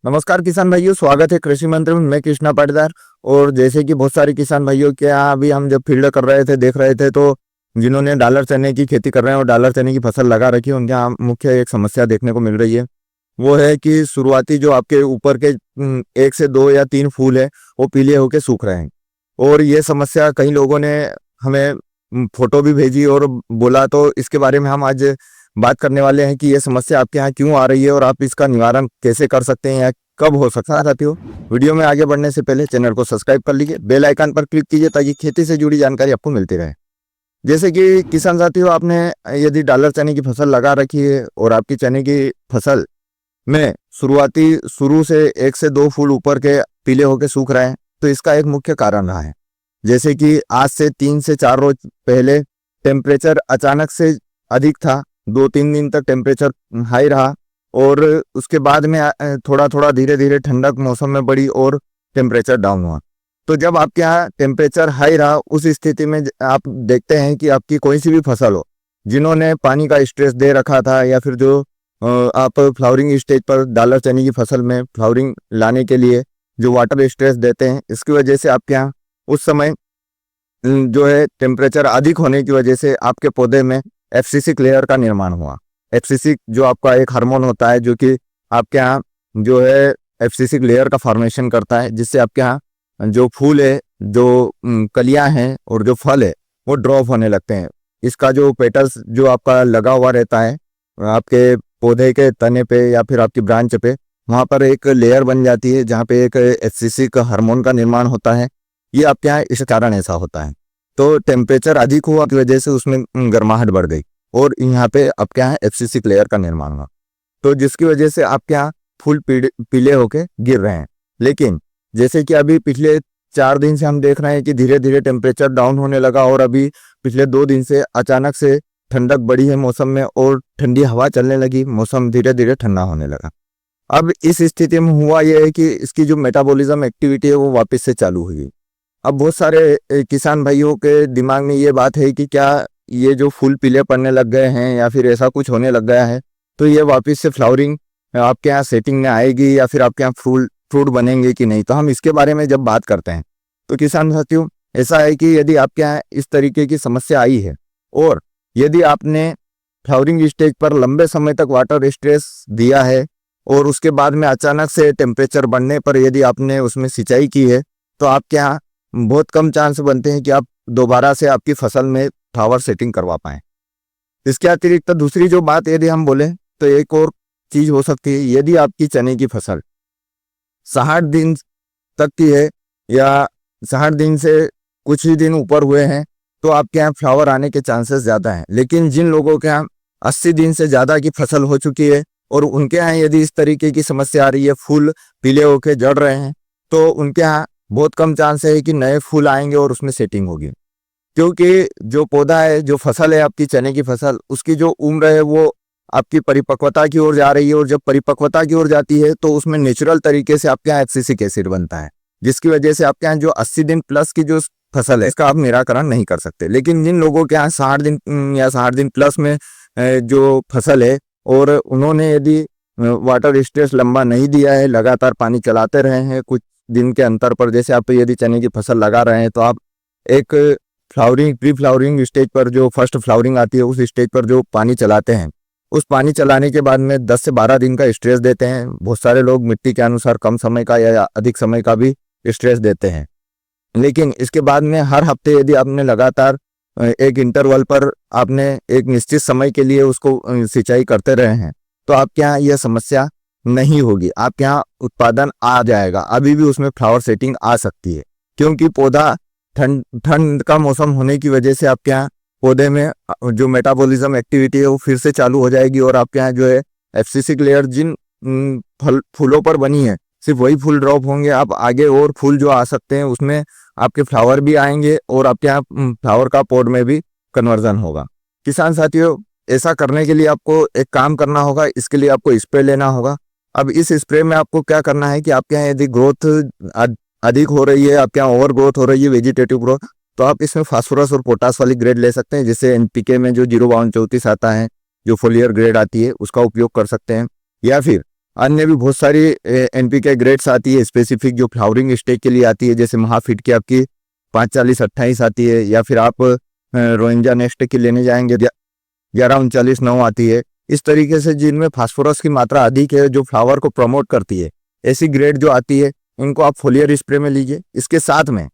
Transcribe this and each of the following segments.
नमस्कार किसान भाइयों, स्वागत है कृषि मंत्र में। मैं कृष्णा पाटीदार। और जैसे कि बहुत सारे किसान भाइयों के यहाँ अभी हम जब फील्ड कर रहे थे, देख रहे थे, तो जिन्होंने डॉलर चने की खेती कर रहे हैं और डॉलर चने की फसल लगा रखी है, उनके यहाँ मुख्य एक समस्या देखने को मिल रही है। वो है कि शुरुआती जो आपके ऊपर के 1 से 2 या 3 फूल है, वो पीले होके सूख रहे हैं। और ये समस्या कई लोगों ने हमें फोटो भी भेजी और बोला, तो इसके बारे में हम आज बात करने वाले हैं कि ये समस्या आपके यहाँ क्यों आ रही है और आप इसका निवारण कैसे कर सकते हैं या कब हो सकता है। साथियों, वीडियो में आगे बढ़ने से पहले चैनल को सब्सक्राइब कर लीजिए, बेल आइकन पर क्लिक कीजिए ताकि खेती से जुड़ी जानकारी आपको मिलती रहे। जैसे कि किसान साथियों, आपने यदि डॉलर चने की फसल लगा रखी है और आपकी चने की फसल में शुरू से 1 से 2 फूल ऊपर के पीले होकर सूख रहे हैं, तो इसका एक मुख्य कारण रहा है। जैसे कि आज से 3 से 4 रोज पहले टेम्परेचर अचानक से अधिक था, 2-3 दिन तक टेम्परेचर हाई रहा और उसके बाद में थोड़ा थोड़ा धीरे धीरे ठंडक मौसम में बढ़ी और टेम्परेचर डाउन हुआ। तो जब आपके यहाँ टेम्परेचर हाई रहा, उस स्थिति में आप देखते हैं कि आपकी कोई सी भी फसल हो, जिन्होंने पानी का स्ट्रेस दे रखा था या फिर जो आप फ्लावरिंग स्टेज पर डॉलर चने की फसल में फ्लावरिंग लाने के लिए जो वाटर स्ट्रेस देते हैं, इसकी वजह से आपके यहाँ उस समय जो है टेम्परेचर अधिक होने की वजह से आपके पौधे में एफसीसी लेयर का निर्माण हुआ। एफसीसी जो आपका एक हार्मोन होता है, जो कि आपके यहाँ जो है एफसीसी लेयर का फॉर्मेशन करता है, जिससे आपके यहाँ जो फूल है, जो कलियां हैं और जो फल है, वो ड्रॉप होने लगते हैं। इसका जो पेटल्स जो आपका लगा हुआ रहता है आपके पौधे के तने पे या फिर आपकी ब्रांच पे, वहां पर एक लेयर बन जाती है जहाँ पे एक एफसीसी का हार्मोन का निर्माण होता है। ये आपके यहाँ इस कारण ऐसा होता है। तो टेम्परेचर अधिक हुआ की वजह से उसमें गर्माहट बढ़ गई और यहाँ पे आपके यहाँ एफसीसी लेयर का निर्माण हुआ, तो जिसकी वजह से आपके यहाँ फूल पीले होके गिर रहे हैं। लेकिन जैसे कि अभी पिछले 4 दिन से हम देख रहे हैं कि धीरे धीरे टेम्परेचर डाउन होने लगा और अभी पिछले 2 दिन से अचानक से ठंडक बढ़ी है मौसम में और ठंडी हवा चलने लगी, मौसम धीरे धीरे ठंडा होने लगा। अब इस स्थिति में हुआ यह है कि इसकी जो मेटाबॉलिज्म एक्टिविटी है वो वापस से चालू हुई। अब बहुत सारे किसान भाइयों के दिमाग में ये बात है कि क्या ये जो फूल पीले पड़ने लग गए हैं या फिर ऐसा कुछ होने लग गया है, तो ये वापस से फ्लावरिंग आपके यहाँ सेटिंग में आएगी या फिर आपके यहाँ फ्रूट बनेंगे कि नहीं। तो हम इसके बारे में जब बात करते हैं, तो किसान साथियों, ऐसा है कि यदि आपके यहाँ इस तरीके की समस्या आई है और यदि आपने फ्लावरिंग स्टेज पर लंबे समय तक वाटर स्ट्रेस दिया है और उसके बाद में अचानक से टेम्परेचर बढ़ने पर यदि आपने उसमें सिंचाई की है, तो आपके यहाँ बहुत कम चांस बनते हैं कि आप दोबारा से आपकी फसल में फ्लावर सेटिंग करवा पाएं। इसके अतिरिक्त दूसरी जो बात यदि हम बोले, तो एक और चीज हो सकती है, यदि आपकी चने की फसल 60 दिन तक की है या 60 दिन से कुछ ही दिन ऊपर हुए हैं, तो आपके यहाँ फ्लावर आने के चांसेस ज्यादा हैं। लेकिन जिन लोगों के यहाँ 80 दिन से ज्यादा की फसल हो चुकी है और उनके यहाँ यदि इस तरीके की समस्या आ रही है, फूल पीले होके जड़ रहे हैं, तो उनके यहाँ बहुत कम चांस है कि नए फूल आएंगे और उसमें सेटिंग होगी। क्योंकि जो पौधा है, जो फसल है आपकी चने की फसल, उसकी जो उम्र है वो आपकी परिपक्वता की ओर जा रही है और जब परिपक्वता की ओर जाती है तो उसमें नेचुरल तरीके से आपके यहाँ एब्सिसिक एसिड बनता है, जिसकी वजह से आपके यहाँ जो 80 दिन प्लस की जो फसल है, इसका आप निराकरण नहीं कर सकते। लेकिन जिन लोगों के यहाँ 60 दिन या 60 दिन प्लस में जो फसल है और उन्होंने यदि वाटर स्ट्रेस लंबा नहीं दिया है, लगातार पानी चलाते रहे हैं कुछ दिन के अंतर पर, जैसे आप यदि चने की फसल लगा रहे हैं, तो आप एक प्री फ्लावरिंग स्टेज पर जो फर्स्ट फ्लावरिंग आती है उस स्टेज पर जो पानी चलाते हैं, उस पानी चलाने के बाद में 10 से 12 दिन का स्ट्रेस देते हैं। बहुत सारे लोग मिट्टी के अनुसार कम समय का या अधिक समय का भी स्ट्रेस देते हैं। लेकिन इसके बाद में हर हफ्ते यदि आपने लगातार एक इंटरवल पर आपने एक निश्चित समय के लिए उसको सिंचाई करते रहे हैं, तो आपके यहाँ यह समस्या नहीं होगी, आपके यहाँ उत्पादन आ जाएगा। अभी भी उसमें फ्लावर सेटिंग आ सकती है, क्योंकि पौधा ठंड का मौसम होने की वजह से आपके यहाँ पौधे में जो मेटाबॉलिज्म एक्टिविटी है वो फिर से चालू हो जाएगी और आपके यहाँ जो है एब्सिसिक लेयर जिन फूलों पर बनी है, सिर्फ वही फूल ड्रॉप होंगे। आप आगे और फूल जो आ सकते हैं उसमें आपके फ्लावर भी आएंगे और आपके यहाँ फ्लावर का पॉड में भी कन्वर्जन होगा। किसान साथियों, ऐसा करने के लिए आपको एक काम करना होगा, इसके लिए आपको स्प्रे लेना होगा। अब इस स्प्रे में आपको क्या करना है कि आपके यहाँ यदि ग्रोथ अधिक हो रही है, आपके यहाँ ओवर ग्रोथ हो रही है, वेजिटेटिव ग्रोथ, तो आप इसमें फास्फोरस और पोटास वाली ग्रेड ले सकते हैं। जिससे एनपीके में जो 05234 आता है, जो फोलियर ग्रेड आती है, उसका उपयोग कर सकते हैं। या फिर अन्य भी बहुत सारी एनपीके ग्रेड्स आती है स्पेसिफिक, जो फ्लावरिंग स्टेज के लिए आती है, जैसे महाफिट की आपकी 540-28 आती है, या फिर आप रोहिंजा नेक्स्ट की लेने जाएंगे 1139 आती है। इस तरीके से जिनमें फास्फोरस की मात्रा अधिक है, जो फ्लावर को प्रमोट करती है, ऐसी ग्रेड जो आती है, इनको आप फोलियर स्प्रे में लीजिए। इसके साथ में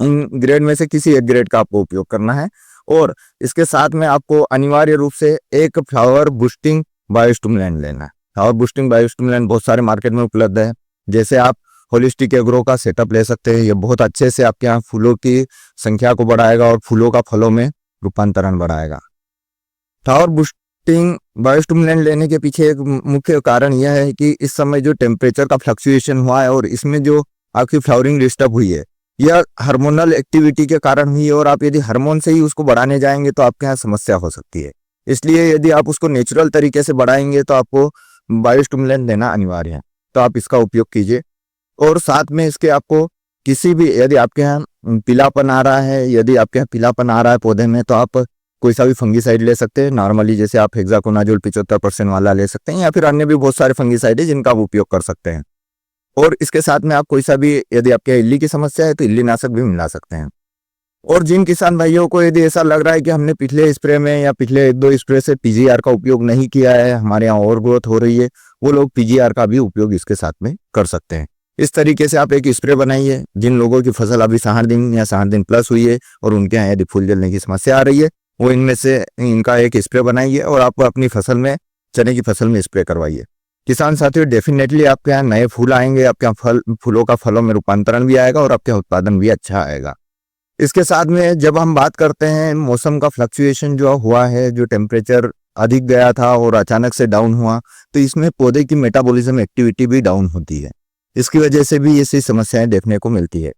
इन ग्रेड में से किसी एक ग्रेड का आपको उपयोग करना है, और इसके साथ में आपको अनिवार्य रूप से एक फ्लावर बूस्टिंग बायोस्टिमुलेंट लेना है। फ्लावर बूस्टिंग बायोस्टिमुलेंट बहुत सारे मार्केट में उपलब्ध है, जैसे आप होलिस्टिक एग्रो का सेटअप ले सकते हैं। ये बहुत अच्छे से आपके यहाँ फूलों की संख्या को बढ़ाएगा और फूलों का फलों में रूपांतरण बढ़ाएगा। फ्लावर बूस्टिंग बायोस्टिमुलेंट लेने के पीछे एक मुख्य कारण यह है कि इस समय जो टेम्परेचर का फ्लक्चुएशन हुआ है और इसमें जो आपकी फ्लावरिंग डिस्टर्ब हुई है, यह हार्मोनल एक्टिविटी के कारण हुई है, और आप यदि हार्मोन से ही उसको बढ़ाने जाएंगे तो आपके यहाँ समस्या हो सकती है। इसलिए यदि आप उसको नेचुरल तरीके से बढ़ाएंगे तो आपको बायोस्टिमुलेंट देना अनिवार्य है, तो आप इसका उपयोग कीजिए। और साथ में इसके आपको किसी भी, यदि आपके यहाँ पीलापन आ रहा है, यदि आपके यहाँ पीलापन आ रहा है पौधे में, तो आप कोई सा भी फंगीसाइड ले सकते हैं नॉर्मली, जैसे आप हेक्साकोनाजोल 75% वाला ले सकते हैं, या फिर अन्य भी बहुत सारे फंगीसाइड है जिनका आप उपयोग कर सकते हैं। और इसके साथ में आप कोई सा भी, यदि आपके इल्ली की समस्या है तो इल्ली नाशक भी मिला सकते हैं। और जिन किसान भाइयों को यदि ऐसा लग रहा है कि हमने पिछले स्प्रे में या पिछले 1-2 स्प्रे से पीजीआर का उपयोग नहीं किया है, हमारे यहाँ ओवर ग्रोथ हो रही है, वो लोग पीजीआर का भी उपयोग इसके साथ में कर सकते हैं। इस तरीके से आप एक स्प्रे बनाइए। जिन लोगों की फसल अभी 60 दिन या 60 दिन प्लस हुई है और उनके यहाँ यदि फूल जलने की समस्या आ रही है, वो इनमें से इनका एक स्प्रे बनाइए और आप अपनी फसल में, चने की फसल में स्प्रे करवाइए। किसान साथियों, डेफिनेटली आपके यहाँ नए फूल आएंगे, आपके यहाँ फूलों का फलों में रूपांतरण भी आएगा और आपके यहाँ उत्पादन भी अच्छा आएगा। इसके साथ में जब हम बात करते हैं मौसम का फ्लक्चुएशन जो हुआ है, जो टेम्परेचर अधिक गया था और अचानक से डाउन हुआ, तो इसमें पौधे की मेटाबॉलिज्म एक्टिविटी भी डाउन होती है। इसकी वजह से भी ऐसी समस्याएं देखने को मिलती है।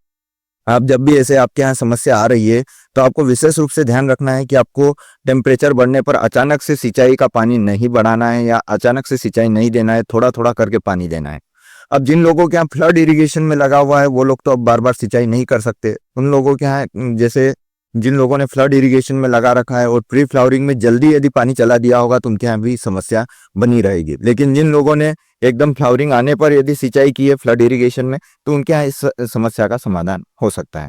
आप जब भी ऐसे आपके यहाँ समस्या आ रही है तो आपको विशेष रूप से ध्यान रखना है कि आपको टेम्परेचर बढ़ने पर अचानक से सिंचाई का पानी नहीं बढ़ाना है या अचानक से सिंचाई नहीं देना है, थोड़ा थोड़ा करके पानी देना है। अब जिन लोगों के यहाँ फ्लड इरिगेशन में लगा हुआ है वो लोग तो अब बार बार सिंचाई नहीं कर सकते। उन लोगों के यहाँ, जैसे जिन लोगों ने फ्लड इरिगेशन में लगा रखा है और प्री फ्लावरिंग में जल्दी यदि पानी चला दिया होगा तो उनके यहाँ भी समस्या बनी रहेगी। लेकिन जिन लोगों ने एकदम फ्लावरिंग आने पर यदि सिंचाई की है फ्लड इरिगेशन में, तो उनके यहाँ इस समस्या का समाधान हो सकता है।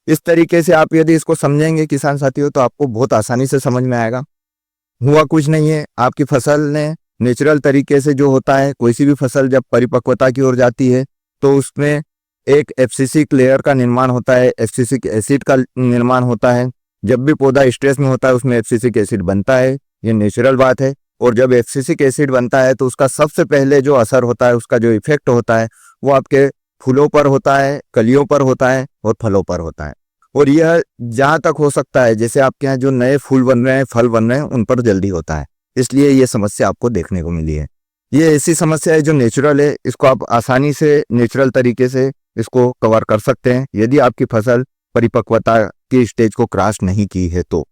इस तरीके से आप यदि इसको समझेंगे किसान साथियों, तो आपको बहुत आसानी से समझ में आएगा। हुआ कुछ नहीं है, आपकी फसल ने नेचुरल तरीके से जो होता है, कोई सी भी फसल जब परिपक्वता की ओर जाती है तो उसमें एक एब्सिसिक लेयर का निर्माण होता है, एब्सिसिक एसिड का निर्माण होता है। जब भी पौधा स्ट्रेस में होता है उसमें एब्सिसिक एसिड बनता है, ये नेचुरल बात है। और जब एब्सिसिक एसिड बनता है तो उसका सबसे पहले जो असर होता है, उसका जो इफेक्ट होता है, वो आपके फूलों पर होता है, कलियों पर होता है और फलों पर होता है। और यह जहां तक हो सकता है, जैसे आपके यहाँ जो नए फूल बन रहे हैं, फल बन रहे हैं, उन पर जल्दी होता है। इसलिए ये समस्या आपको देखने को मिली है। ये ऐसी समस्या है जो नेचुरल है, इसको आप आसानी से नेचुरल तरीके से इसको कवर कर सकते हैं यदि आपकी फसल परिपक्वता की स्टेज को क्रॉस नहीं की है तो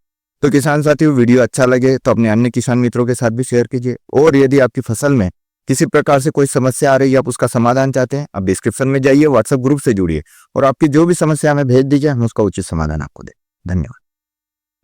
किसान साथियों, वीडियो अच्छा लगे तो अपने अन्य किसान मित्रों के साथ भी शेयर कीजिए। और यदि आपकी फसल में किसी प्रकार से कोई समस्या आ रही है, आप उसका समाधान चाहते हैं, आप डिस्क्रिप्शन में जाइए, व्हाट्सएप ग्रुप से जुड़िए और आपकी जो भी समस्या हमें भेज दीजिए, हम उसका उचित समाधान आपको दें। धन्यवाद।